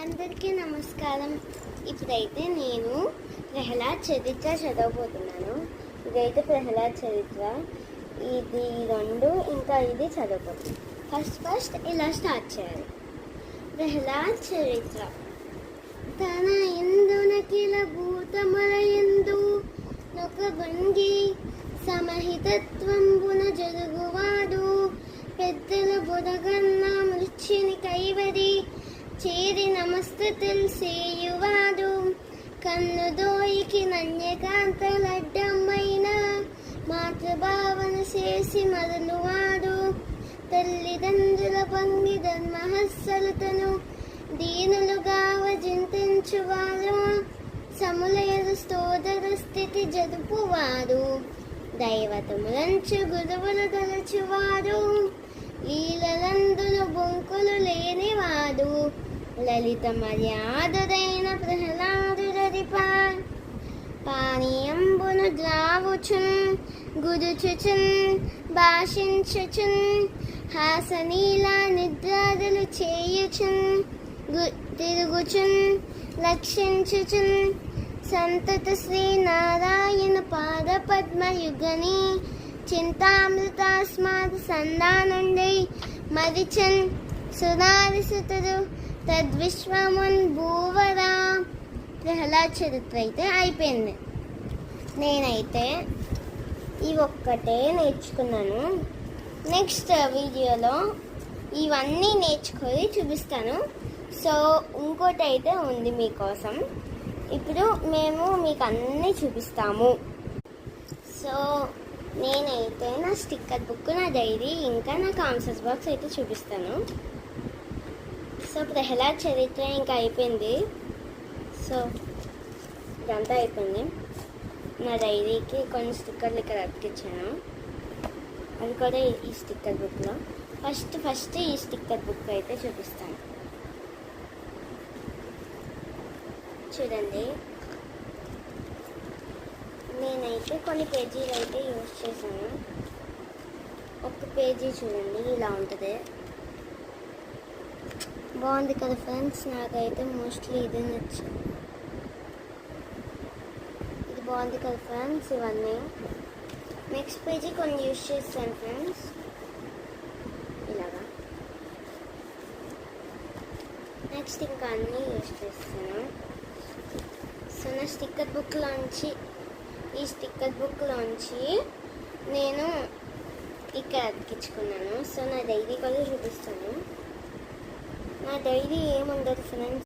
అందరికీ నమస్కారం. ఇప్పుడైతే నేను ప్రహ్లాద్ చరిత్ర చదవబోతున్నాను. ఇదైతే ప్రహ్లాద్ చరిత్ర, ఇది 2 ఇంకా ఇది చదవబోతున్నాను. ఫస్ట్ ఇలా స్టార్ట్ చేయాలి. ప్రహ్లాద్ చరిత్ర. తన ఇందునకిల భూతముల యందు నొక భంగి సమహితత్వంబున జరుగువాడు, పెద్దల బుధగన్న మృత్యుని కైవరి చేరి నమస్తతులు సేయువాడు, కన్నుదోయికి నన్యకాంతలడ్డమైన మాతృభావన చేసి మరలువాడు, తల్లిదండ్రుల పంగి ధర్మహస్సలుతను దీనులుగా వజింతించువారు, సములయల స్తోదర స్థితి జరుపువాడు, దైవతములంచు గురువులు తలచువాడు, లీలలందులు బొంకులు లేనివాడు, లలిత మర్యాదుడైన ప్రహ్లాదుడరిప పానీయంబును ద్రావుచున్ గురుచుచున్ భాషించుచున్ హాసనీలా నిద్రాదులు చేయుచున్ తిరుగుచున్ లక్షించుచున్ సంతత శ్రీనారాయణ పాద పద్మయుగని చింతామృతాస్మాత్ సంధానుండై మరిచన్ సురారిసుతుడు తద్విశ్వమున్ భూవరా. ప్రహ్లాద్ చరిత్ర అయితే అయిపోయింది. నేనైతే ఇవి ఒక్కటే నేర్చుకున్నాను. నెక్స్ట్ వీడియోలో ఇవన్నీ నేర్చుకొని చూపిస్తాను. సో ఇంకోటి అయితే ఉంది మీకోసం. ఇప్పుడు మేము మీకు అన్నీ చూపిస్తాము. సో నేనైతే నా స్టిక్కర్ బుక్, నా డైరీ, ఇంకా నా కాన్సెస్ బాక్స్ అయితే చూపిస్తాను. సో ప్రహ్లాద్ చరిత్ర ఇంకా అయిపోయింది. సో ఇదంతా అయిపోయింది. నా డైరీకి కొన్ని స్టిక్కర్లు ఇక్కడ అతికించాను, అది కూడా ఈ స్టిక్కర్ బుక్లో. ఫస్ట్ ఈ స్టిక్కర్ బుక్ అయితే చూపిస్తాను. చూడండి, నేనైతే కొన్ని పేజీలు అయితే యూజ్ చేశాను. ఒక పేజీ చూడండి ఇలా ఉంటుంది, బాగుంది కదా ఫ్రెండ్స్. నాకైతే మోస్ట్లీ ఇదే నచ్చింది. ఇది బాగుంది కదా ఫ్రెండ్స్. ఇవన్నీ నెక్స్ట్ పేజీ కొన్ని యూజ్ చేస్తాను ఫ్రెండ్స్, ఇలాగా. నెక్స్ట్ ఇంకా అన్నీ యూజ్ చేస్తాను. సో నా స్టిక్కర్ బుక్లోంచి, ఈ స్టిక్కర్ బుక్లోంచి నేను ఇక్కడ అతికించుకున్నాను. సో నా డైరీ కూడా చూపిస్తాను. నా డైరీ ఏముండదు ఫ్రెండ్స్.